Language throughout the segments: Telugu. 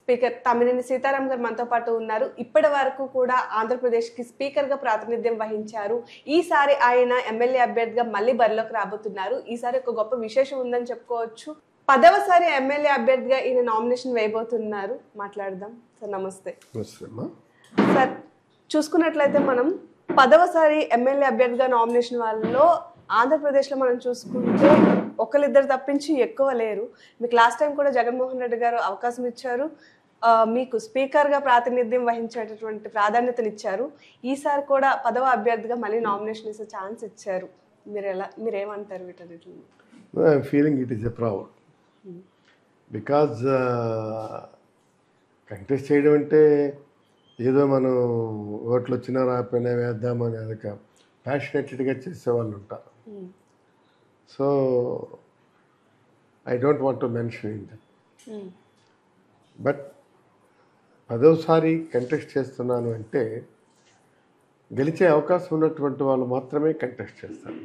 స్పీకర్ తమ్మినేని సీతారాం గారు మనతో పాటు ఉన్నారు. ఇప్పటి వరకు కూడా ఆంధ్రప్రదేశ్కి స్పీకర్గా ప్రాతినిధ్యం వహించారు. ఈసారి ఆయన ఎమ్మెల్యే అభ్యర్థిగా మళ్ళీ బరిలోకి రాబోతున్నారు. ఈసారి ఒక గొప్ప విశేషం ఉందని చెప్పుకోవచ్చు. 10వసారి ఎమ్మెల్యే అభ్యర్థిగా ఈయన నామినేషన్ వేయబోతున్నారు. మాట్లాడదాం సార్. నమస్తే సార్. చూసుకున్నట్లయితే మనం 10వసారి ఎమ్మెల్యే అభ్యర్థిగా నామినేషన్ వాళ్ళలో ఆంధ్రప్రదేశ్లో మనం చూసుకుంటే ఒకరిద్దరు తప్పించి ఎక్కువ లేరు. మీకు లాస్ట్ టైం కూడా జగన్మోహన్ రెడ్డి గారు అవకాశం ఇచ్చారు, మీకు స్పీకర్గా ప్రాతినిధ్యం వహించేటటువంటి ప్రాధాన్యతనిచ్చారు. ఈసారి కూడా 10వ అభ్యర్థిగా మళ్ళీ నామినేషన్ ఇచ్చే ఛాన్స్ ఇచ్చారు. మీరేమంటారు వీటన్నిటిని? I'm feeling it is a proud because contest చేయడం అంటే ఏదో మనం ఓట్లు వచ్చినా రాకపోయినా వేద్దామని అదొక ప్యాషనేటెడ్గా చేసేవాళ్ళు ఉంటారు. So I don't want to mention in that. But 10వసారి కంటెస్ట్ చేస్తున్నాను అంటే గెలిచే అవకాశం ఉన్నటువంటి వాళ్ళు మాత్రమే కంటెస్ట్ చేస్తారు.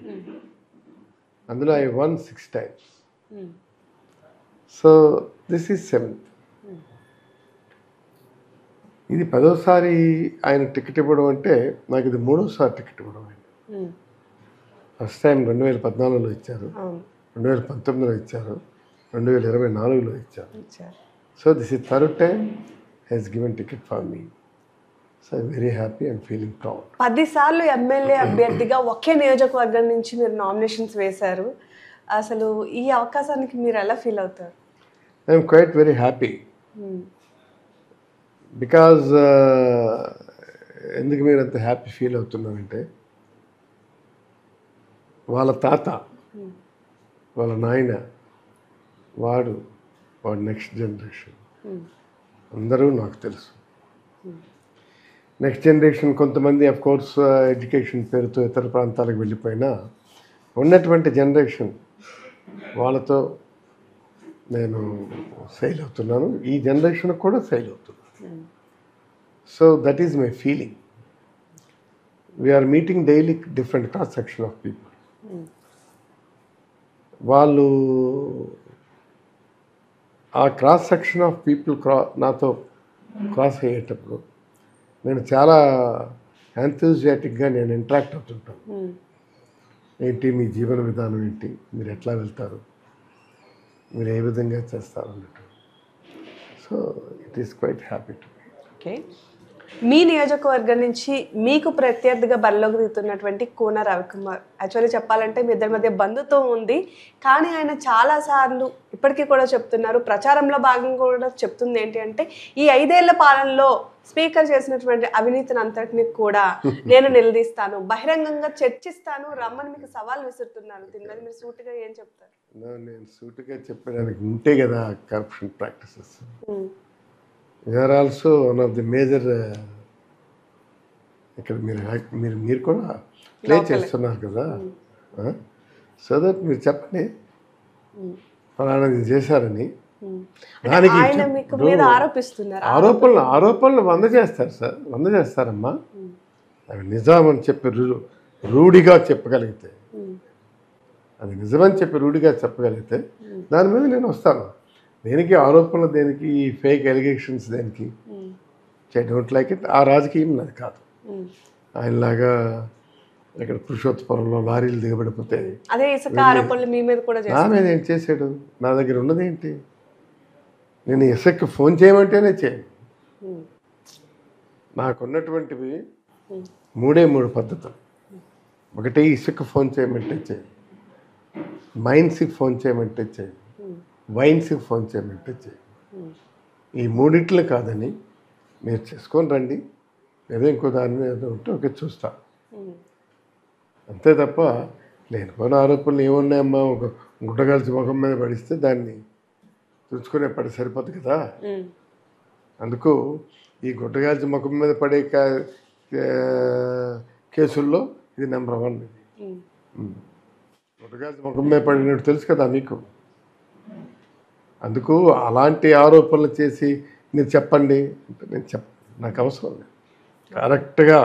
అందులో I one 6 times. So this is 7th. ఇది 10వసారి ఆయన టికెట్ ఇవ్వడం అంటే నాకు ఇది 3వసారి టికెట్ ఇవ్వడం. ఆయన ఫస్ట్ టైం 2014లో ఇచ్చారు, 2019లో ఇచ్చారు, 2024లో ఇచ్చారు. So this is 3rd time has given ticket for me. So I'm very happy and feeling proud. 10 సార్లు ఎమ్మెల్యే అభ్యర్థిగా ఒకే నియోజకవర్గం నుంచి మీరు నామినేషన్స్ వేశారు. అసలు ఈ అవకాశానికి మీరు ఎలా ఫీల్ అవుతారు? I'm quite very happy because ఎందుకు మీరు అంత హ్యాపీ ఫీల్ అవుతున్నారంటే వాళ్ళ తాత, వాళ్ళ నాయన, వాడు నెక్స్ట్ జనరేషన్ అందరూ నాకు తెలుసు. నెక్స్ట్ జనరేషన్ కొంతమంది అఫ్ కోర్స్ ఎడ్యుకేషన్ పేరుతో ఇతర ప్రాంతాలకు వెళ్ళిపోయినా ఉన్నటువంటి జనరేషన్ వాళ్ళతో నేను ఫెయిల్ అవుతున్నాను. ఈ జనరేషన్ కూడా ఫెయిల్ అవుతున్నాను. So that is my feeling. We are meeting daily different cross section of people. వాళ్ళు ఆ క్రాస్ సెక్షన్ ఆఫ్ పీపుల్ నాతో క్రాస్ అయ్యేటప్పుడు నేను చాలా ఎంథూజియాటిక్గా నేను ఇంటరాక్ట్ అవుతుంటాను. ఏంటి మీ జీవన విధానం ఏంటి, మీరు ఎట్లా వెళ్తారు, మీరు ఏ విధంగా చేస్తారు అన్నట్టు. So it is quite happy to me. Okay, మీ నియోజకవర్గం నుంచి మీకు ప్రత్యర్థిగా బరిలోకి దిగుతున్నటువంటి కూన రవికుమార్, యాక్చువల్లీ చెప్పాలంటే మీ ఇద్దరి మధ్య బంధుత్వం ఉంది. కానీ ఆయన చాలాసార్లు ఇప్పటికీ కూడా చెప్తున్నారు, ప్రచారంలో భాగంగా కూడా చెప్తుంది ఏంటి అంటే ఈ 5 ఏళ్ల పాలనలో స్పీకర్ చేసినటువంటి అవినీతిని అంతటిని కూడా నేను నిలదీస్తాను, బహిరంగంగా చర్చిస్తాను, రమ్మని మీకు సవాల్ విసురుతున్నాను. దీని మీద మీరు సూటిగా ఏం చెప్తారు? నేను సూటిగా చెప్పడానికి ఉంటే కదా corruption practices. We are also one of the major. ఇక్కడ మీరు కూడా ప్లే చేస్తున్నారు కదా. సో దట్ మీరు చెప్పండి ఫలానా ఇది చేశారని. దానికి ఆరోపణలు 100 చేస్తారు సార్, 100 చేస్తారమ్మా. అవి నిజమని చెప్పి రూఢిగా చెప్పగలిగితే, అది నిజమని చెప్పి రూఢిగా చెప్పగలిగితే దాని మీద నేను వస్తాను. దేనికి ఆరోపణలు, దేనికి ఈ ఫేక్ ఎలిగేషన్స్, దేనికి డోంట్ లైక్ ఇట్. ఆ రాజకీయం నాది కాదు. ఆయనలాగా ఇక్కడ పురుషోత్తపురంలో లారీలు దిగబడిపోతే నా మీద ఏం చేశాడు? నా దగ్గర ఉన్నది ఏంటి? నేను ఇసుక్కి ఫోన్ చేయమంటేనే చేయను. నాకున్నటువంటివి 3 పద్ధతులు. ఒకటి ఇసుక్కి ఫోన్ చేయమంటే చేయి, మైన్స్కి ఫోన్ చేయమంటే చేయి, వైన్స్కి ఫోన్ చేయమంటే చేయి. ఈ 3 కాదని మీరు చేసుకొని రండి, ఏదో ఇంకో దాని మీద ఉంటే ఓకే చూస్తా. అంతే తప్ప లేనిపోయిన ఆరోపణలు ఏమున్నాయమ్మా? ఒక గుడ్డగాల్చి ముఖం మీద పడిస్తే దాన్ని తుడుచుకునే పడి సరిపోదు కదా. అందుకు ఈ గుడ్డగాల్చి ముఖం మీద పడే కేసుల్లో ఇది నెంబర్ 1. గుడ్డగాల్చి ముఖం మీద పడినట్టు తెలుసు కదా మీకు. అందుకు అలాంటి ఆరోపణలు చేసి మీరు చెప్పండి అంటే నేను నాకు అవసరం లేదు. కరెక్ట్గా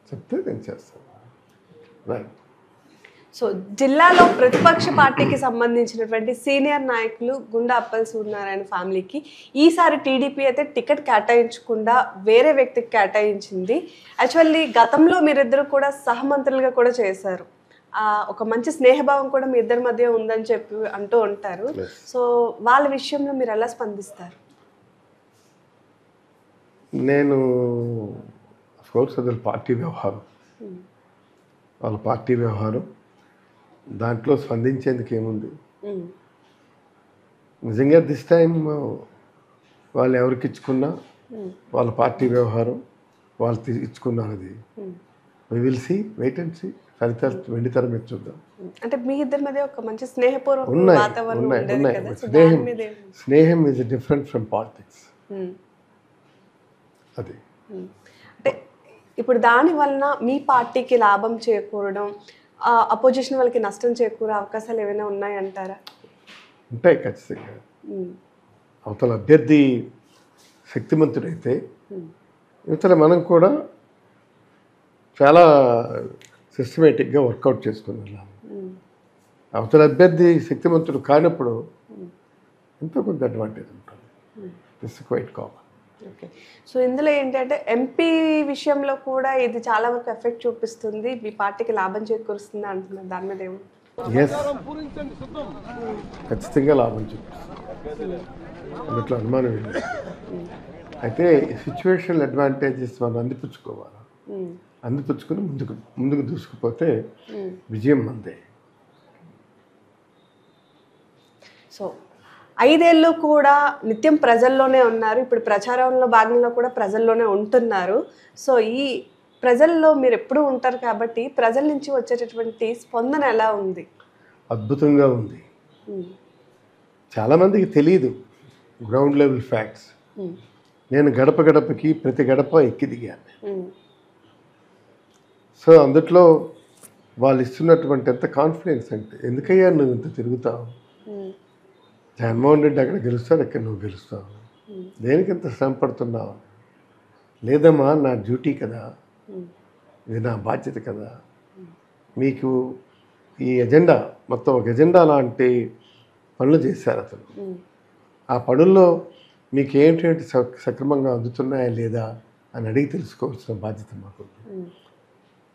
చెప్తే నేను చేస్తాను. రైట్. సో జిల్లాలో ప్రతిపక్ష పార్టీకి సంబంధించినటువంటి సీనియర్ నాయకులు గుండా అప్పల్ సూర్యనారాయణ ఫ్యామిలీకి ఈసారి టీడీపీ అయితే టికెట్ కేటాయించకుండా వేరే వ్యక్తికి కేటాయించింది. యాక్చువల్లీ గతంలో మీరిద్దరు కూడా సహమంత్రులుగా కూడా చేశారు. ఒక మంచి స్నేహభావం కూడా మీ ఇద్దరి మధ్య ఉందని చెప్పి అంటూ ఉంటారు. సో వాళ్ళ విషయంలో మీరు ఎలా స్పందిస్తారు? నేను అఫ్కోర్స్ అది పార్టీ వ్యవహారం, వాళ్ళ పార్టీ వ్యవహారం, దాంట్లో స్పందించేందుకు ఏముంది. నిజంగా దిస్ టైం వాళ్ళు ఎవరికి ఇచ్చుకున్నా వాళ్ళ పార్టీ వ్యవహారం, వాళ్ళు ఇచ్చుకున్నారు. అది we will see, wait and see. ఫలితాలు వెండి తెర మీద చూద్దాం. అంటే మీ ఇద్దరి మధ్య ఒక మంచి స్నేహపూర్వక వాతావరణం ఉండేది కదా. స్నేహం ఈజ్ డిఫరెంట్ ఫ్రమ్ పాలిటిక్స్. అది అంటే ఇప్పుడు దాని వలన మీ పార్టీకి లాభం చేకూరడం, అపోజిషన్ వాళ్ళకి నష్టం చేకూరే అవకాశాలు ఏమైనా ఉన్నాయంటారా? ఉంటాయి ఖచ్చితంగా. అవతల అభ్యర్థి శక్తిమంతుడైతే ఇవతల మనం కూడా చాలా సిస్టమేటిక్గా వర్కౌట్ చేసుకుని వెళ్ళాలి. అవతల అభ్యర్థి శక్తిమంతుడు కానప్పుడు ఎంతో కొంత అడ్వాంటేజ్ ఉంటుంది. This is quite common. Okay. So ఇందులో ఏంటంటే ఎంపీ విషయంలో కూడా ఇది చాలా వరకు ఎఫెక్ట్ చూపిస్తుంది, మీ పార్టీకి లాభం చేకూరుస్తుంది అంటున్నారు. దాని మీద ఏమో ఖచ్చితంగా లాభం చూపిస్తుంది, అందులో అనుమానం ఏంటి. అయితే సిచ్యువేషనల్ అడ్వాంటేజెస్ మనం అందిపుచ్చుకోవాలి. అందిపుచ్చుకుని ముందుకు దూసుకుపోతే విజయం మందే. సో 5 ఏళ్ళు కూడా నిత్యం ప్రజల్లోనే ఉన్నారు. ఇప్పుడు ప్రచారంలో భాగంలో కూడా ప్రజల్లోనే ఉంటున్నారు. సో ఈ ప్రజల్లో మీరు ఎప్పుడూ ఉంటారు కాబట్టి ప్రజల నుంచి వచ్చేటటువంటి స్పందన ఎలా ఉంది? అద్భుతంగా ఉంది. చాలామందికి తెలియదు గ్రౌండ్ లెవెల్ ఫ్యాక్ట్స్. నేను గడప గడపకి ప్రతి గడప ఎక్కి దిగాను. సో అందుట్లో వాళ్ళు ఇస్తున్నటువంటి ఎంత కాన్ఫిడెన్స్ అంటే, ఎందుకయ్యా నువ్వు ఇంత తిరుగుతావు, జగన్మోహన్ రెడ్డి అక్కడ గెలుస్తాడు, ఇక్కడ నువ్వు గెలుస్తావు, దేనికి ఇంత శ్రమ పడుతున్నావు? లేదమ్మా, నా డ్యూటీ కదా, ఇది నా బాధ్యత కదా. మీకు ఈ ఎజెండా మొత్తం ఒక ఎజెండా లాంటి పనులు చేశారు అతను. ఆ పనుల్లో మీకు ఏంటంటే సక్రమంగా అందుతున్నాయా లేదా అని అడిగి తెలుసుకోవాల్సిన బాధ్యత మాకు.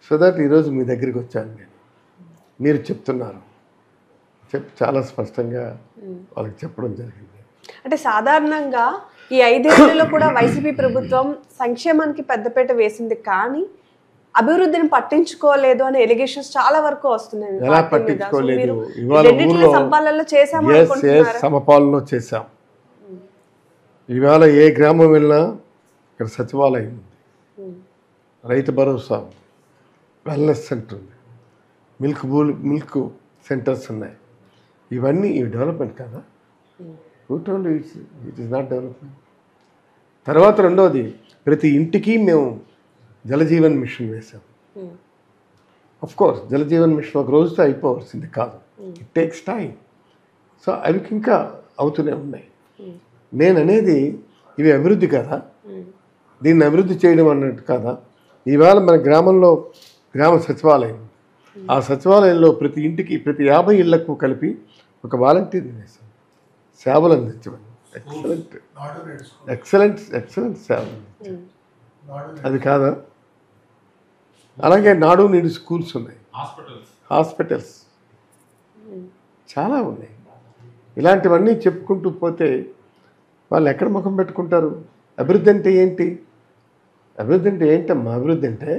సో దట్ ఈరోజు మీ దగ్గరికి వచ్చాను నేను. మీరు చెప్తున్నారు, చాలా స్పష్టంగా వాళ్ళకి చెప్పడం జరిగింది. అంటే సాధారణంగా ఈ 5 ఏళ్లలో కూడా వైసీపీ ప్రభుత్వం సంక్షేమానికి పెద్దపీట వేసింది, కానీ అభివృద్ధిని పట్టించుకోలేదు అనే ఎలిగేషన్స్ చాలా వరకు వస్తున్నాయి. ఎలా పట్టించుకోలేదు? ఇవాళ ఊళ్ళో సమపాలనలో చేశాం. ఇవాళ ఏ గ్రామం వెళ్ళినా ఇక్కడ సచివాలయం ఉంది, రైతు భరోసా, వెల్నెస్ సెంటర్ ఉంది, మిల్క్ సెంటర్స్ ఉన్నాయి. ఇవన్నీ డెవలప్మెంట్ కదా. It is not development. తర్వాత రెండవది, ప్రతి ఇంటికి మేము జలజీవన్ మిషన్ వేసాం. కోర్స్ జలజీవన్ మిషన్ ఒక రోజుతో అయిపోవాల్సింది కాదు, ఇట్ టేక్స్ టైం. సో అవి ఇంకా అవుతూనే ఉన్నాయి. నేను అనేది ఇవి అభివృద్ధి కదా, దీన్ని అభివృద్ధి చేయడం అన్నట్టు కదా. ఇవాళ మన గ్రామంలో గ్రామ సచివాలయం, ఆ సచివాలయంలో ప్రతి ఇంటికి ప్రతి 50 ఇళ్లకు కలిపి ఒక వాలంటీర్ని వేసాం, సేవలు అందించమని. ఎక్సలెంట్ సేవలు. అది కాదా? అలాగే నాడు నేడు స్కూల్స్ ఉన్నాయి, హాస్పిటల్స్ చాలా ఉన్నాయి. ఇలాంటివన్నీ చెప్పుకుంటూ పోతే వాళ్ళు ఎక్కడ ముఖం పెట్టుకుంటారు? అభివృద్ధి అంటే ఏంటి? అభివృద్ధి అంటే ఏంటమ్మా? అభివృద్ధి అంటే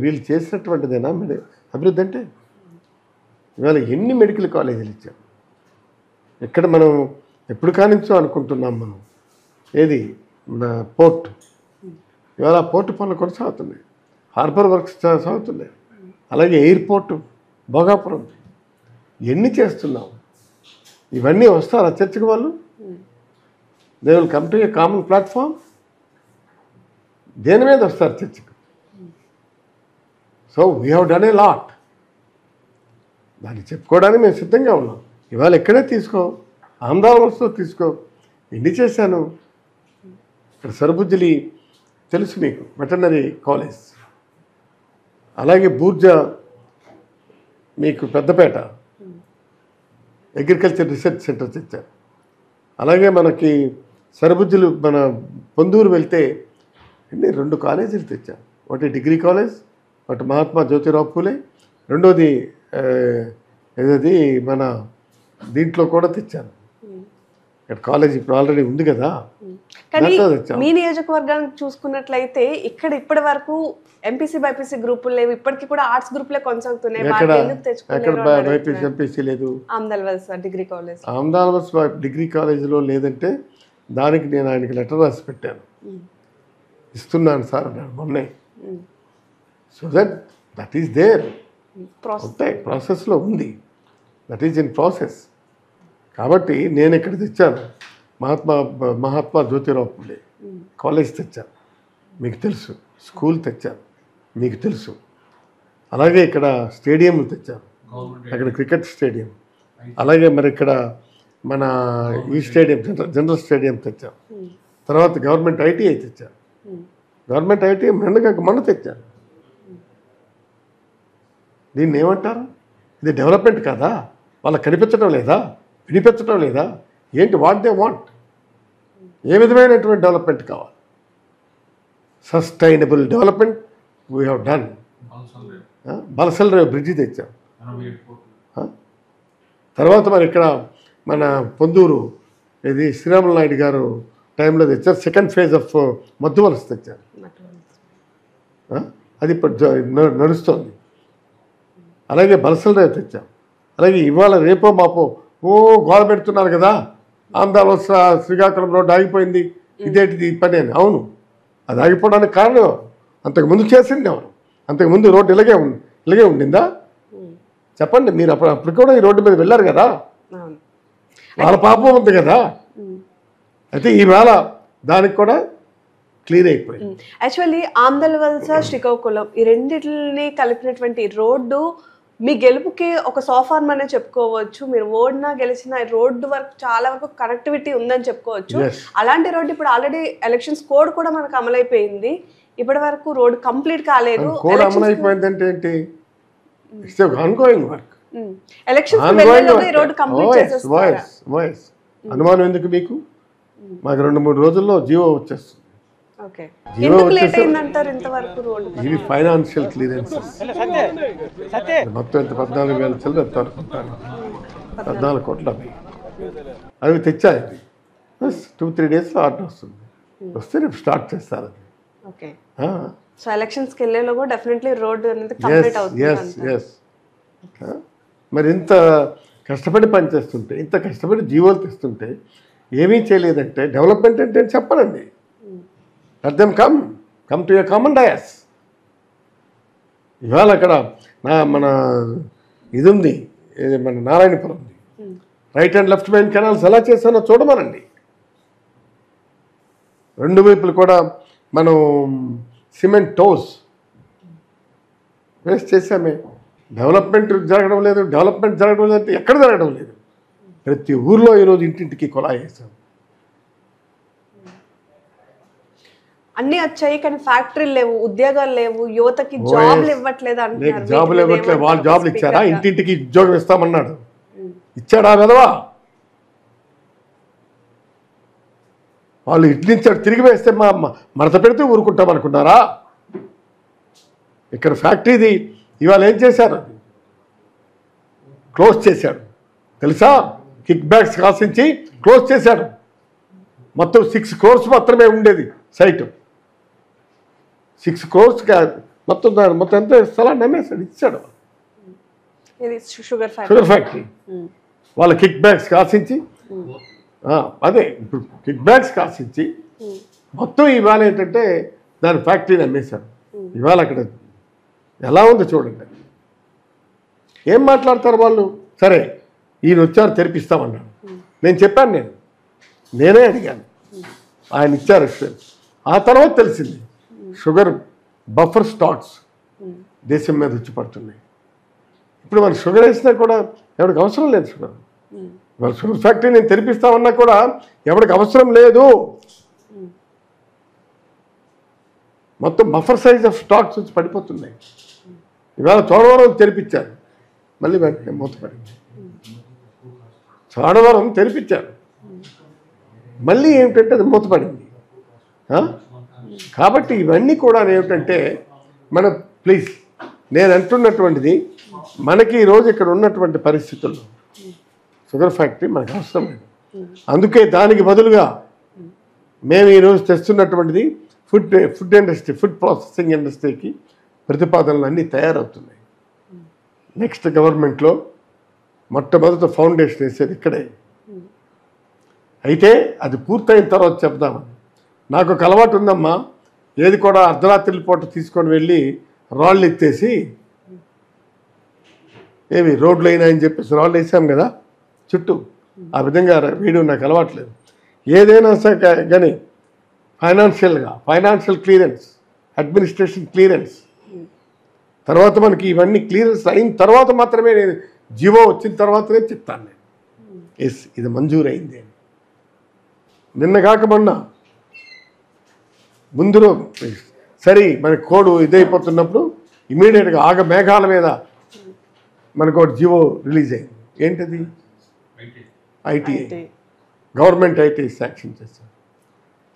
వీళ్ళు చేసినటువంటిదేనా అభివృద్ధి అంటే? ఇవాళ ఎన్ని మెడికల్ కాలేజీలు ఇచ్చాం. ఇక్కడ మనం ఎప్పుడు కానించో అనుకుంటున్నాం మనం, ఏది మన పోర్ట్. ఇవాళ పోర్టు పనులు కొనసాగుతున్నాయి, హార్బర్ వర్క్స్ సాగుతున్నాయి, అలాగే ఎయిర్పోర్టు భోగాపురం. ఎన్ని చేస్తున్నాం? ఇవన్నీ వస్తారా చర్చకు? వాళ్ళు they will come to a common platform. దేని మీద వస్తారు చర్చకు? So we have done a lot. దాన్ని చెప్పుకోవడానికి మేము సిద్ధంగా ఉన్నాం. ఇవాళ ఎక్కడే తీసుకో, ఆంధ్రవలసలో తీసుకో, ఎన్ని చేశాను. ఇక్కడ సరుబుజ్జిలి తెలుసు మీకు, వెటర్నరీ కాలేజ్, అలాగే బూర్జా మీకు పెద్దపేట అగ్రికల్చర్ రీసెర్చ్ సెంటర్ తెచ్చారు. అలాగే మనకి సరబుజ్జులు మన పొందూరు వెళ్తే 2 కాలేజీలు తెచ్చారు. ఒకటి డిగ్రీ కాలేజ్, ఒకటి మహాత్మా జ్యోతిరావు పూలే, రెండోది ఏదది మన దీంట్లో కూడా తెచ్చాను. ఇక్కడ కాలేజ్ ఇప్పుడు ఆల్రెడీ ఉంది కదా. కానీ మీ నియోజకవర్గానికి చూసుకున్నట్లయితే ఇక్కడ ఇప్పటి వరకు ఎంపీసీ బైపీసీ గ్రూపులు లేవు, ఇప్పటికీ కూడా ఆర్ట్స్ గ్రూపులే కొనసాగుతున్నాయి. ఎంపీసీ లేదు. ఆమ్దాల్వల్స్ డిగ్రీ కాలేజ్, ఆమ్దాల్వల్స్ డిగ్రీ కాలేజీలో లేదంటే దానికి నేను ఆయనకి లెటర్ రాసి పెట్టాను, ఇస్తున్నాను సార్ అన్నాడు మొన్నే. సో దట్ ఈస్ దేర్, ప్రాసెస్లో ఉంది, దట్ ఈజ్ ఇన్ ప్రాసెస్. కాబట్టి నేను ఇక్కడ తెచ్చాను మహాత్మా జ్యోతిరావు పూలే కాలేజ్ తెచ్చాను, మీకు తెలుసు. స్కూల్ తెచ్చాను, మీకు తెలుసు. అలాగే ఇక్కడ స్టేడియంలు తెచ్చాను, అక్కడ క్రికెట్ స్టేడియం. అలాగే మరి ఇక్కడ మన ఈ స్టేడియం జనరల్ స్టేడియం తెచ్చాం. తర్వాత గవర్నమెంట్ ఐటీఐ తెచ్చాను, గవర్నమెంట్ ఐటీఐ మొన్న తెచ్చాను. దీన్ని ఏమంటారు? ఇది డెవలప్మెంట్ కాదా? వాళ్ళకి కనిపించడం లేదా, వినిపించడం లేదా? ఏంటి వాట్ దే వాంట్? ఏ విధమైనటువంటి డెవలప్మెంట్ కావాలి? Sustainable development we have done. Balasalarevu bridge తెచ్చాం. తర్వాత మరి ఇక్కడ మన పొందూరు ఇది శ్రీరాములు నాయుడు గారు టైంలో తెచ్చారు. సెకండ్ ఫేజ్ ఆఫ్ మధ్యవలస తెచ్చారు, అది ఇప్పుడు నడుస్తోంది. అలాగే బలసలరేవు తెచ్చాం. అలాగే ఇవాళ రేపో మాపో గోడ పెడుతున్నారు కదా, ఆంధ్రావలస శ్రీకాకుళం రోడ్డు ఆగిపోయింది, ఇదేంటిది ఈ పని అని. అవును, అది ఆగిపోవడానికి కారణం అంతకుముందు చేసింది ఎవరు? అంతకుముందు రోడ్డు ఇలాగే ఉండిందా? చెప్పండి. మీరు అప్పుడు కూడా ఈ రోడ్డు మీద వెళ్ళారు కదా, వాళ్ళ పాపం ఉంది కదా. అయితే ఈవేళ దానికి కూడా క్లియర్ అయిపోయింది. యాక్చువల్లీ ఆమ్దల్వలస శ్రీకాకుళం ఈ రెండింటిని కలిపినటువంటి రోడ్డు మీ గెలుపుకి ఒక సోఫార్మ్ అనే చెప్పుకోవచ్చు. మీరు ఓడినా గెలిచిన రోడ్డు వరకు చాలా వరకు కనెక్టివిటీ ఉందని చెప్పుకోవచ్చు. అలాంటి రోడ్డు ఇప్పుడు ఆల్రెడీ ఎలక్షన్స్ కోడ్ కూడా మనకు అమలైపోయింది. ఇప్పటి వరకు రోడ్ కంప్లీట్ కాలేదు. కోడ్ అమలైపోయింది అంటే ఏంటి? It's ongoing work. ఎలక్షన్స్ వెళ్ళేలోనే ఈ రోడ్ కంప్లీట్ చేసేస్తారు. అనుమానం ఎందుకు మీకు? మాకు 2-3 రోజుల్లో జీవో వచ్చేస్తుంది. ఓకే, ఎందుకు లేట్ అయిందంటారు ఇంతవరకు రోడ్? ఇవి ఫైనాన్షియల్ క్లియరెన్సెస్. మొత్తం ఎంత 14,000 చిల్లర అనుకుంటాను, 14 కోట్ల అవి తెచ్చాయి. 2-3 డేస్లో ఆర్డర్ వస్తుంది. వస్తే రేపు స్టార్ట్ చేస్తారు అది. ఓకే, సో ఎలక్షన్స్కి వెళ్ళేలో కూడా డెఫినెట్లీ రోడ్ అనేది కంప్లీట్ అవుతుంది. మరి ఇంత కష్టపడి పనిచేస్తుంటే, ఇంత కష్టపడి జీవోలు తెస్తుంటే ఏమీ చేయలేదంటే డెవలప్మెంట్ అంటే చెప్పనండి. Let them come to a common dais. ఇవాళ అక్కడ మన ఇది ఉంది, మన నారాయణపురం ఉంది, right and left main canals ఎలా చేశానో చూడమనండి. 2 వైపులు కూడా మనం సిమెంట్ టోస్ వేస్ట్ చేసామే. డెవలప్మెంట్ జరగడం లేదు అంటే ఎక్కడ జరగడం లేదు. ప్రతి ఊర్లో ఈరోజు ఇంటింటికి కుళాయి వేసాం. అన్ని వచ్చాయి కానీ ఫ్యాక్టరీలు లేవు, ఉద్యోగాలు లేవు, యువతకి జాబ్లు ఇవ్వట్లేదు అంటున్నారు. జాబులు ఇవ్వట్లేదు. వాళ్ళు జాబులు ఇచ్చారా? ఇంటింటికి ఉద్యోగం ఇస్తామన్నాడు, ఇచ్చాడా వెదవా? వాళ్ళు ఇట్లించాడు, తిరిగి వేస్తే మడత పెడితే ఊరుకుంటామనుకున్నారా? ఇక్కడ ఫ్యాక్టరీది ఇవాళ ఏం చేశారు? క్లోజ్ చేశాడు తెలుసా? కిక్ బ్యాక్స్ కాసించి క్లోజ్ చేశాడు. మొత్తం 6 crores మాత్రమే ఉండేది సైట్. 6 crores మొత్తం ఎంత స్థలాన్ని అమ్మేశాడు, ఇచ్చాడు. షుగర్ ఫ్యాక్టరీ వాళ్ళ కిక్ బ్యాక్స్ కాసించి, అదే ఇప్పుడు కిక్ బ్యాక్స్ కాసించి మొత్తం ఇవాళ ఏంటంటే దాని ఫ్యాక్టరీని అమ్మేశాడు. ఇవాళ అక్కడ ఎలా ఉందో చూడండి. ఏం మాట్లాడతారు వాళ్ళు? సరే ఈయన వచ్చారు తెరిపిస్తామన్నాడు. నేను చెప్పాను, నేనే అడిగాను, ఆయన ఇచ్చారు. ఆ తర్వాత తెలిసింది షుగర్ బఫర్ స్టాక్స్ దేశం మీద వచ్చి పడుతున్నాయి. ఇప్పుడు మరి షుగర్ వేసినా కూడా ఎవరికి అవసరం లేదు. మరి షుగర్ ఫ్యాక్టరీ నేను తెరిపిస్తామన్నా కూడా ఎవరికి అవసరం లేదు. మొత్తం బఫర్ సైజ్ ఆఫ్ స్టాక్స్ వచ్చి పడిపోతున్నాయి. ఇవాళ చోడవరం తెరిపించారు. మళ్ళీ వెంటనే మూతపడింది. చోడవరం తెరిపించారు, మళ్ళీ ఏమిటంటే అది మూతపడింది. కాబట్టి ఇవన్నీ కూడా ఏమిటంటే మన ప్లీజ్ నేను అంటున్నటువంటిది మనకి ఈరోజు ఇక్కడ ఉన్నటువంటి పరిస్థితుల్లో షుగర్ ఫ్యాక్టరీ మనకు అవసరం లేదు. అందుకే దానికి బదులుగా మేము ఈరోజు తెస్తున్నటువంటిది ఫుడ్ ఇండస్ట్రీ, ఫుడ్ ప్రాసెసింగ్ ఇండస్ట్రీకి ప్రతిపాదనలు అన్నీ తయారవుతున్నాయి. నెక్స్ట్ గవర్నమెంట్లో మొట్టమొదట ఫౌండేషన్ వేసేది ఇక్కడే. అయితే అది పూర్తయిన తర్వాత చెప్దామని నాకు ఒక అలవాటు ఉందమ్మా. ఏది కూడా అర్ధరాత్రి పూట తీసుకొని వెళ్ళి రాళ్ళు ఎత్తేసి ఏవి రోడ్లు అయినాయని చెప్పేసి రాళ్ళు వేసాం కదా చుట్టూ, ఆ విధంగా వేయడం నాకు అలవాట్లేదు. ఏదైనా సరే కానీ ఫైనాన్షియల్ క్లియరెన్స్, అడ్మినిస్ట్రేషన్ క్లియరెన్స్, తర్వాత మనకి ఇవన్నీ క్లియరెన్స్ అయిన తర్వాత మాత్రమే నేను జీవో వచ్చిన తర్వాతనే చెప్తాను నేను ఎస్ ఇది మంజూరు అయింది అని. నిన్న కాక మొన్న ముందులో సరే మన కోడ్ ఇదైపోతున్నప్పుడు ఇమీడియట్గా మేఘాల మీద మనకు ఒక జీవో రిలీజ్ అయింది. ఏంటది? ఐటీఐ, గవర్నమెంట్ ఐటీఐ శాంక్షన్ చేశారు.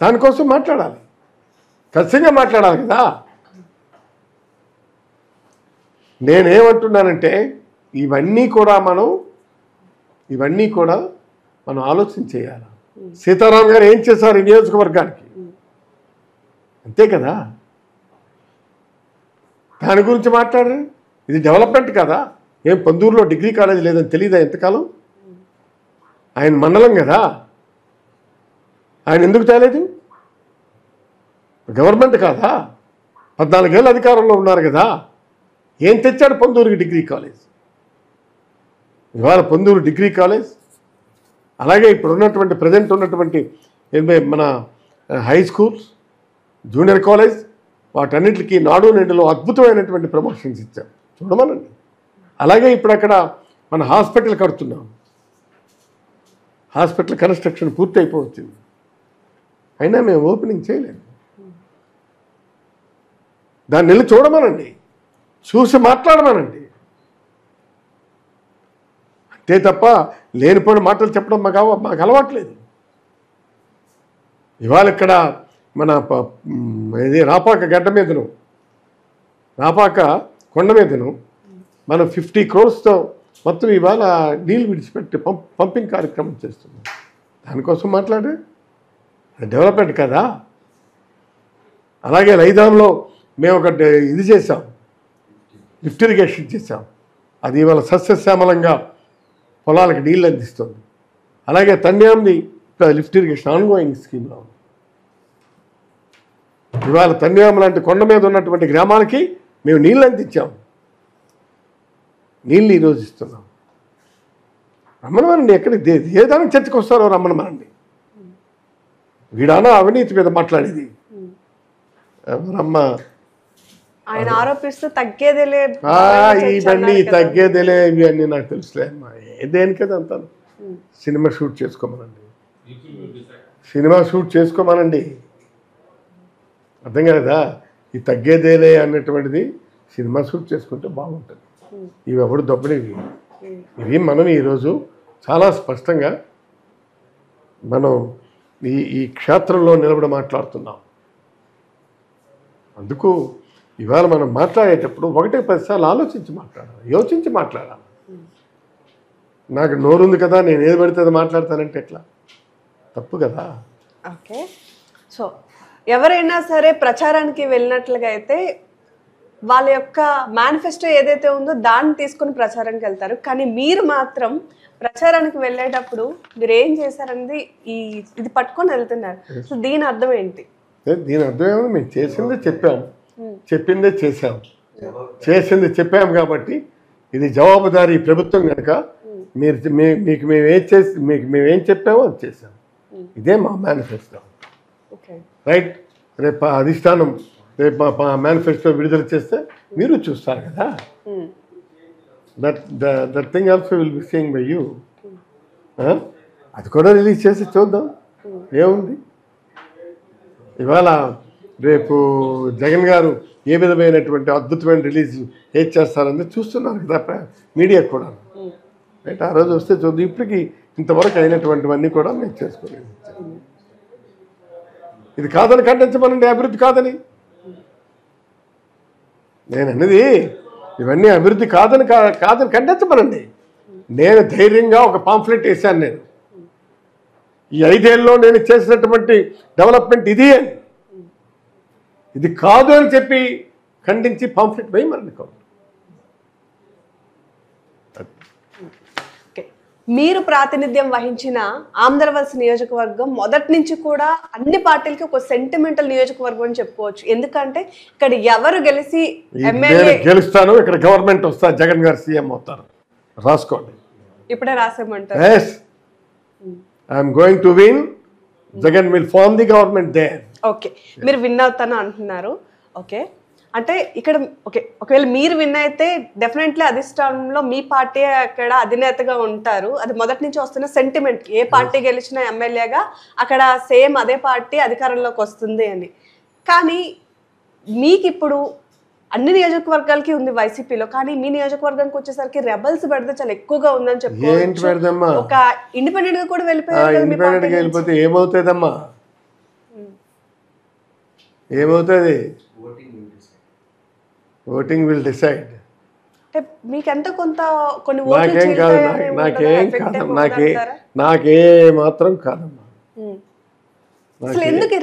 దానికోసం మాట్లాడాలి, ఖచ్చితంగా మాట్లాడాలి కదా. నేనేమంటున్నానంటే ఇవన్నీ కూడా మనం ఆలోచన చేయాలి. సీతారాం గారు ఏం చేశారు ఈ నియోజకవర్గానికి, అంతే కదా. దాని గురించి మాట్లాడారు. ఇది డెవలప్మెంట్ కదా. ఏం పొందూరులో డిగ్రీ కాలేజ్ లేదని తెలియదా ఎంతకాలం? ఆయన మండలం కదా, ఆయన ఎందుకు తేలేదు? గవర్నమెంట్ కాదా? 14 ఏళ్ళ అధికారంలో ఉన్నారు కదా. ఏం తెచ్చాడు పొందూరుకి డిగ్రీ కాలేజ్? ఇవాళ పొందూరు డిగ్రీ కాలేజ్, అలాగే ఇప్పుడు ఉన్నటువంటి ప్రజెంట్ ఉన్నటువంటి మన హై స్కూల్స్, జూనియర్ కాలేజ్, వాటన్నిటికీ నాడు నేడులో అద్భుతమైనటువంటి ప్రమోషన్స్ ఇచ్చాం చూడమనండి. అలాగే ఇప్పుడు అక్కడ మన హాస్పిటల్ కడుతున్నాం, హాస్పిటల్ కన్స్ట్రక్షన్ పూర్తి అయిపోవచ్చింది, అయినా మేము ఓపెనింగ్ చేయలేదు. దాన్ని వెళ్ళి చూడమనండి, చూసి మాట్లాడమనండి, అంతే తప్ప లేనిపోయిన మాటలు చెప్పడం మాకు అలవాట్లేదు. ఇవాళ ఇక్కడ మన ఇది రాపాక గడ్డ మీదను, రాపాక కొండ మీదను మనం 50 crores మొత్తం ఇవాళ నీళ్ళు విడిచిపెట్టి పంపింగ్ కార్యక్రమం చేస్తున్నాం. దానికోసం మాట్లాడే డెవలప్మెంట్ కదా. అలాగే లైదాంలో మేము ఒక ఇది చేసాం, లిఫ్ట్ ఇరిగేషన్ చేసాం. అది ఇవాళ సస్యశ్యామలంగా పొలాలకు నీళ్ళు అందిస్తుంది. అలాగే తన్యాంది లిఫ్ట్ ఇరిగేషన్ ఆన్గోయింగ్ స్కీమ్లో ఉంది. ఇవాళ తన్యాం లాంటి కొండ మీద ఉన్నటువంటి గ్రామాలకి మేము నీళ్ళు అందించాం, నీళ్ళు ఈరోజు ఇస్తున్నాం. రమ్మనమనండి, ఎక్కడికి ఏదైనా చర్చకు వస్తారో రమ్మనమనండి. వీడానా అవినీతి మీద మాట్లాడేది రమ్మ, ఆయన ఆరోపిస్తూ తగ్గేదేలే, ఇవన్నీ తగ్గేదేలే, ఇవి అన్నీ నాకు తెలుసులే అమ్మా. దేనికది అంతాను. సినిమా షూట్ చేసుకోమనండి, సినిమా షూట్ చేసుకోమనండి, అర్థం కదా. ఈ తగ్గేదేలే అన్నటువంటిది సినిమా షూట్ చేసుకుంటే బాగుంటుంది. ఇవి ఎవడు దొబ్బనివి, ఇవి మనం ఈరోజు చాలా స్పష్టంగా మనం ఈ క్షేత్రంలో నిలబడి మాట్లాడుతున్నాం. అందుకు ఇవాళ మనం మాట్లాడేటప్పుడు 1-10 సార్లు ఆలోచించి మాట్లాడాలి, యోచించి మాట్లాడాలి. నాకు నోరుంది కదా నేను ఏది పడితే అది మాట్లాడతానంటే ఎట్లా? తప్పు కదా. ఓకే, సో ఎవరైనా సరే ప్రచారానికి వెళ్ళినట్లుగా అయితే వాళ్ళ యొక్క మేనిఫెస్టో ఏదైతే ఉందో దాన్ని తీసుకొని ప్రచారానికి వెళ్తారు. కానీ మీరు మాత్రం ప్రచారానికి వెళ్ళేటప్పుడు మీరు ఏం చేశారనేది ఇది పట్టుకొని వెళ్తున్నారు. సో దీని అర్థం ఏంటి? దీని అర్థం ఏమో మేము చేసిందే చెప్పాము, చెప్పిందే చేసాము, చేసింది చెప్పాము. కాబట్టి ఇది జవాబుదారీ ప్రభుత్వం కనుక మీకు మేమేం చెప్పామో అది చేసాము. ఇదే మా మేనిఫెస్టో. రైట్, రేపు అధిష్టానం రేపు మా మేనిఫెస్టో విడుదల చేస్తే మీరు చూస్తారు కదా. That thing also will be seeing by you. అది కూడా రిలీజ్ చేసి చూద్దాం ఏముంది. ఇవాళ రేపు జగన్ గారు ఏ విధమైనటువంటి అద్భుతమైన రిలీజ్ ఏది చేస్తారని చూస్తున్నారు కదా మీడియా కూడా. రైట్, ఆ రోజు వస్తే చూద్దాం. ఇప్పటికి ఇంతవరకు అయినటువంటివన్నీ కూడా మేము చేసుకోలేదు. ఇది కాదని ఖండించమనండి, అభివృద్ధి కాదని. నేను అన్నది ఇవన్నీ అభివృద్ధి కాదని ఖండించమనండి. నేను ధైర్యంగా ఒక పాంఫ్లెట్ వేశాను. నేను ఈ 5 ఏళ్ళలో నేను చేసినటువంటి డెవలప్మెంట్ ఇది అని, ఇది కాదు అని చెప్పి ఖండించి పాంఫ్లెట్ వేయమనండి. మీరు ప్రాతినిధ్యం వహించిన ఆంధ్రవలస నియోజకవర్గం మొదటి నుంచి కూడా అన్ని పార్టీలకి ఒక సెంటిమెంటల్ నియోజకవర్గం అని చెప్పుకోవచ్చు. ఎందుకంటే ఇక్కడ ఎవరు గెలిచి ఎమ్మెల్యే గెలుస్తాను, ఇక్కడ గవర్నమెంట్ వస్తా, జగన్ గారు సీఎం అవుతారు, రాసుకోండి. ఇప్పుడే రాసేమంటారు. Yes, I'm going to win, Jagan will form the government there. Okay, మీరు విన్ అవుతాను అంటున్నారు. ఓకే, అంటే ఇక్కడ ఒకవేళ మీరు విన్ అయితే డెఫినెట్లీ అధిష్టానంలో మీ పార్టీ అక్కడ అధినేతగా ఉంటారు. అది మొదటి నుంచి వస్తున్న సెంటిమెంట్. ఏ పార్టీ గెలిచినా ఎమ్మెల్యేగా అక్కడ సేమ్ అదే పార్టీ అధికారంలోకి వస్తుంది అని. కానీ మీకు ఇప్పుడు అన్ని నియోజకవర్గాలకి ఉంది వైసీపీలో, కానీ మీ నియోజకవర్గానికి వచ్చేసరికి రెబల్స్ పెడితే చాలా ఎక్కువగా ఉందని చెప్పుకోవచ్చు. ఒక ఇండిపెండెంట్ గా కూడా వెళ్ళిపోతే ఏమవుతుందమ్మా? ఏమవుతుంది? Voting will decide. మీకెంత కొంత కొన్ని నాకేం కాదు, నాకే మాత్రం కాదమ్మా.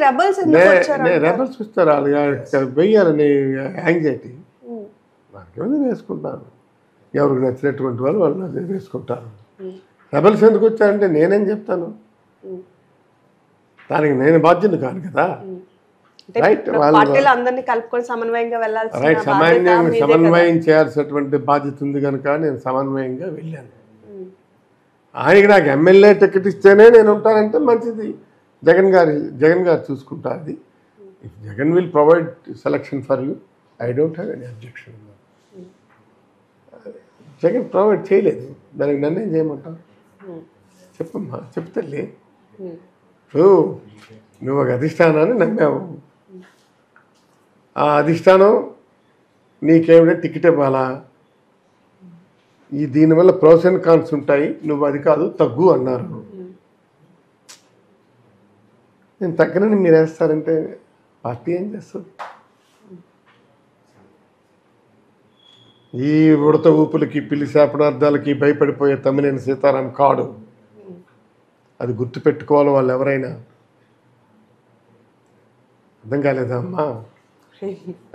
రెబల్స్ ఇస్తారు వాళ్ళు వెయ్యాలని యాంగ్జైటీ. నాకేమైనా వేసుకుంటాను, ఎవరికి నచ్చినటువంటి వాళ్ళు అదే వేసుకుంటారు. రెబల్స్ ఎందుకు వచ్చారంటే నేనేం చెప్తాను, దానికి నేను బాధ్యత కాను కదా. రైట్, సమన్వయం చేయాల్సినటువంటి బాధ్యత ఉంది కనుక నేను సమన్వయంగా వెళ్ళాను. ఆయనకి నాకు ఎమ్మెల్యే టికెట్ ఇస్తేనే నేను ఉంటానంటే మంచిది. జగన్ గారు చూసుకుంటారు. అది if Jagan will provide selection for you, I don't have any objection. Jagan provide చేయలేదు, దానికి నన్నేం చేయమంటావు? చెప్పమ్మా, చెప్తలే. నువ్వు ఒక అధిష్టానాన్ని నమ్మావు, ఆ అధిష్టానం నీకేమిటో టికెట్ ఇవ్వాలా, దీనివల్ల ప్రోస్ అండ్ కాన్స్ ఉంటాయి, నువ్వు అది కాదు తగ్గు అన్నారు. నేను తగ్గనని మీరు వేస్తారంటే పార్టీ ఏం చేస్తుంది? ఈ ఉడత ఊపులకి పిల్లి శాపనార్థాలకి భయపడిపోయే తమ్మినేని సీతారాం కాడు. అది గుర్తుపెట్టుకోవాలి వాళ్ళు ఎవరైనా. అర్థం కాలేదా అమ్మా?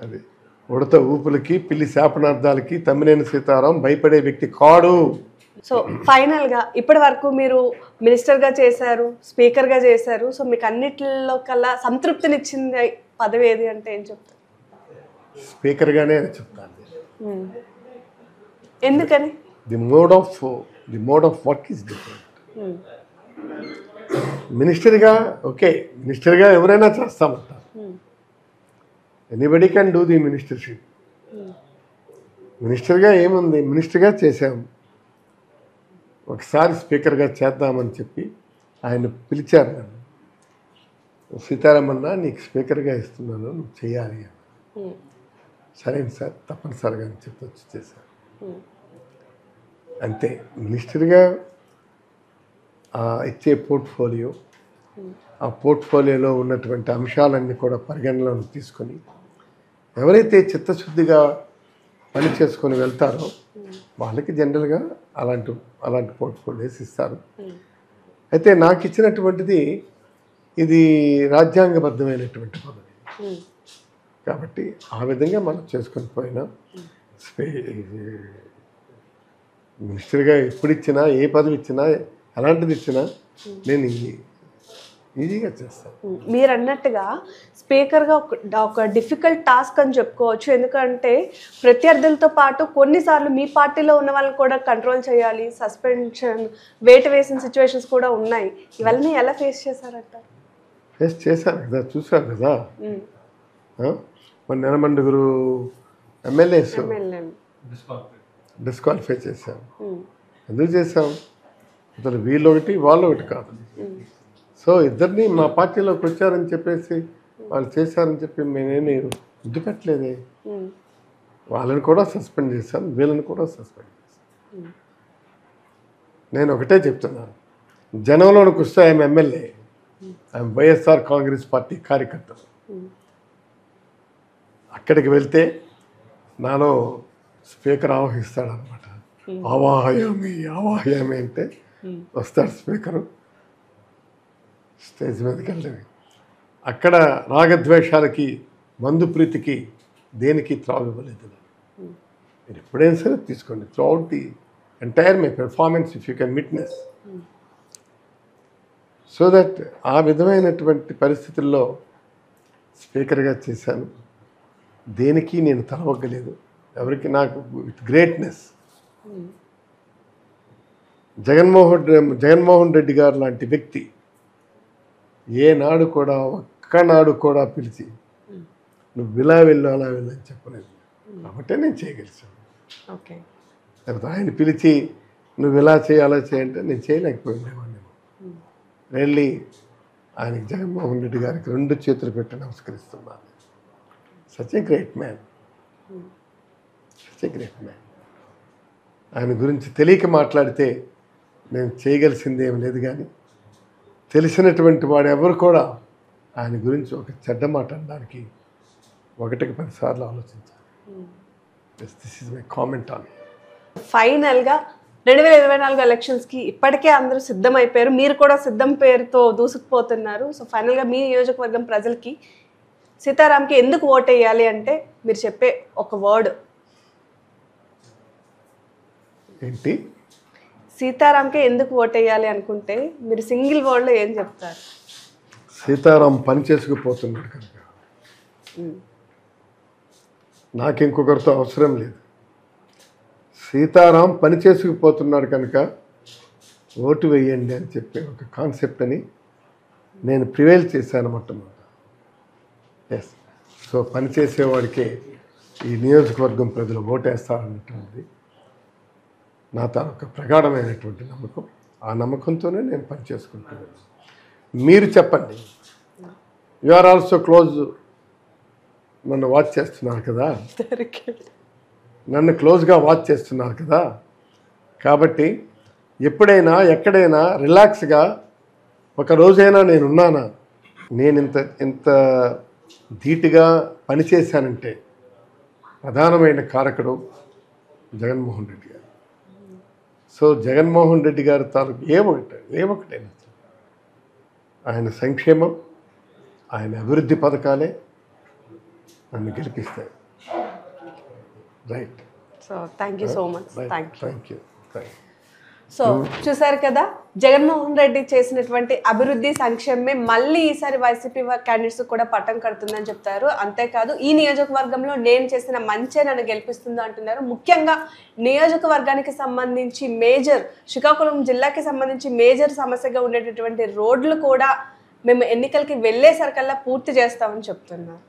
అది ఉడత ఊపులకి పిల్లి శాపనార్థాలకి తమ్మినేని సీతారాం భయపడే వ్యక్తి కాడు. సో ఫైనల్ గా ఇప్పటి వరకు మీరు మినిస్టర్ గా చేశారు, స్పీకర్ గా చేశారు. సో మీకు అన్నిటిలో కల్లా సంతృప్తినిచ్చింది పదవి ఏది అంటే ఏం చెప్తారు? స్పీకర్ గానే చెప్తాను. ఎందుకని? The mode of work is different. మినిస్టర్గా ఓకే, మినిస్టర్గా ఎవరైనా చేస్తామంటారు. Anybody can do the ministership. మినిస్టర్గా ఏముంది, మినిస్టర్గా చేసాం. ఒకసారి స్పీకర్గా చేద్దామని చెప్పి ఆయన పిలిచారు నన్ను. సీతారామన్న నీకు స్పీకర్గా ఇస్తున్నాను, నువ్వు చేయాలి అని. సరే సార్, తప్పనిసరిగా అని చెప్పి వచ్చి చేశాను. అంతే. మినిస్టర్గా ఇచ్చే పోర్ట్ఫోలియో, ఆ పోర్ట్ఫోలియోలో ఉన్నటువంటి అంశాలన్నీ కూడా పరిగణలోకి తీసుకొని ఎవరైతే చిత్తశుద్ధిగా పని చేసుకొని వెళ్తారో వాళ్ళకి జనరల్గా అలాంటి పోర్ట్ఫోలియోస్ ఇస్తారు. అయితే నాకు ఇచ్చినటువంటిది ఇది రాజ్యాంగబద్ధమైనటువంటి పదవి కాబట్టి ఆ విధంగా మనం చేసుకొని పోయినా మినిస్టర్గా ఎప్పుడు ఇచ్చినా, ఏ పదవి ఇచ్చినా, ఎలాంటిది ఇచ్చినా నేను ఈజీగా చేస్తాను. మీరు అన్నట్టుగా స్పీకర్గా ఒక డిఫికల్ట్ టాస్క్ అని చెప్పుకోవచ్చు. ఎందుకంటే ప్రత్యర్థులతో పాటు కొన్నిసార్లు మీ పార్టీలో ఉన్న వాళ్ళని కూడా కంట్రోల్ చేయాలి, సస్పెన్షన్, వేటు వేసిన సిచ్యువేషన్స్ కూడా ఉన్నాయి. ఇవన్నీ ఎలా ఫేస్ చేశారంటారు? ఫేస్ చేశాను కదా, చూశాను కదా. మన నెలమండుగురు ఎమ్మెల్యేస్ డిస్క్వాలిఫై చేశాం. ఎందుకు చేశాం? అసలు వీళ్ళు ఒకటి వాళ్ళు ఒకటి కాదు. సో ఇద్దరిని మా పార్టీలోకి వచ్చారని చెప్పేసి వాళ్ళు చేశారని చెప్పి నేనేమి ముద్దు పెట్టలేదే. వాళ్ళని కూడా సస్పెండ్ చేశాను, వీళ్ళని కూడా సస్పెండ్ చేశాను. నేను ఒకటే చెప్తున్నాను, జనంలోనికి వస్తే ఆయన ఎమ్మెల్యే, ఆయన వైఎస్ఆర్ కాంగ్రెస్ పార్టీ కార్యకర్తలు. అక్కడికి వెళ్తే నాలో స్పీకర్ ఆవహిస్తాడనమాట. ఆవాహయామి అంటే వస్తాడు స్పీకరు, స్టేజ్ మీదకి వెళ్ళి అక్కడ రాగద్వేషాలకి, మందు ప్రీతికి, దేనికి త్రావు ఇవ్వలేదు. మీరు ఎప్పుడైనా సరే తీసుకోండి, through out the entire my performance if you can witness. So that ఆ విధమైనటువంటి పరిస్థితుల్లో స్పీకర్గా చేశాను. దేనికి నేను తలవగ్గలేదు ఎవరికి. నాకు విత్ గ్రేట్నెస్ జగన్మోహన్ రెడ్డి గారు లాంటి వ్యక్తి ఏనాడు కూడా ఒక్కనాడు కూడా పిలిచి నువ్వు ఇలా వెళ్ళు అలా వెళ్ళు అని చెప్పలేదు. కాబట్టి నేను చేయగలిసాను. ఓకే. లేకపోతే ఆయన పిలిచి నువ్వు ఇలా చేయి అలా చేయంటే నేను చేయలేకపోయిందేవాడిని. వెళ్ళి ఆయనకి జగన్మోహన్ రెడ్డి గారికి 2 చేతులు పెట్టి నమస్కరిస్తున్నాను. Such a great man, such a great man. ఆయన గురించి తెలియక మాట్లాడితే నేను చేయగలిసింది ఏమి లేదు. కానీ తెలిసినటువంటి వాడు ఎవరు కూడా ఆయన గురించి ఒక చెడ్డ మాట అనడానికి 1కి 10 సార్లు ఆలోచించాలి. This is my comment on. ఫైనల్గా 2024 ఎలక్షన్స్కి ఇప్పటికే అందరూ సిద్ధమైపోయారు, మీరు కూడా సిద్ధం పేరుతో దూసుకుపోతున్నారు. సో ఫైనల్గా మీ నియోజకవర్గం ప్రజలకి సీతారాంకి ఎందుకు ఓట్ వేయాలి అంటే మీరు చెప్పే ఒక వర్డ్ ఏంటి? సీతారాంకి ఎందుకు ఓట్ వేయాలి అనుకుంటే మీరు సింగిల్ వర్డ్లో ఏం చెప్తారు? సీతారాం పని చేసుకుపోతున్నాడు కనుక నాకు ఇంకొకరితో అవసరం లేదు. సీతారాం పని చేసుకుపోతున్నాడు కనుక ఓటు వేయండి అని చెప్పే ఒక కాన్సెప్ట్ అని నేను ప్రివైల్ చేశాను మొట్టమొదట. ఎస్, సో పని చేసేవాడికే ఈ నియోజకవర్గం ప్రజలు ఓటేస్తారన్నటువంటిది నా తాలూకా ప్రగాఢమైనటువంటి నమ్మకం. ఆ నమ్మకంతోనే నేను పని చేసుకుంటున్నాను. మీరు చెప్పండి, యు ఆర్ ఆల్సో క్లోజ్, నన్ను వాచ్ చేస్తున్నారు కదా, నన్ను క్లోజ్గా వాచ్ చేస్తున్నారు కదా. కాబట్టి ఎప్పుడైనా ఎక్కడైనా రిలాక్స్గా ఒక రోజైనా నేనున్నానా? నేను ఇంత ధీటుగా పనిచేశానంటే ప్రధానమైన కారకుడు జగన్మోహన్ రెడ్డి గారు. సో జగన్మోహన్ రెడ్డి గారి తాలూకు ఏమొకటైనా ఆయన సంక్షేమం, ఆయన అభివృద్ధి పథకాలే నన్ను గెలిపిస్తాయి. Right. So thank you so much. Thank you. So చూసారు కదా, జగన్మోహన్ రెడ్డి చేసినటువంటి అభివృద్ధి సంక్షేమమే మళ్ళీ ఈసారి వైసీపీ క్యాండిడేట్స్ కూడా పట్టం కడుతుందని చెప్తారు. అంతేకాదు ఈ నియోజకవర్గంలో నేను చేసిన మంచే నన్ను గెలిపిస్తుంది అంటున్నారు. ముఖ్యంగా నియోజకవర్గానికి సంబంధించి మేజర్, శ్రీకాకుళం జిల్లాకి సంబంధించి మేజర్ సమస్యగా ఉండేటటువంటి రోడ్లు కూడా మేము ఎన్నికలకి వెళ్ళేసరికల్లా పూర్తి చేస్తామని చెప్తున్నారు.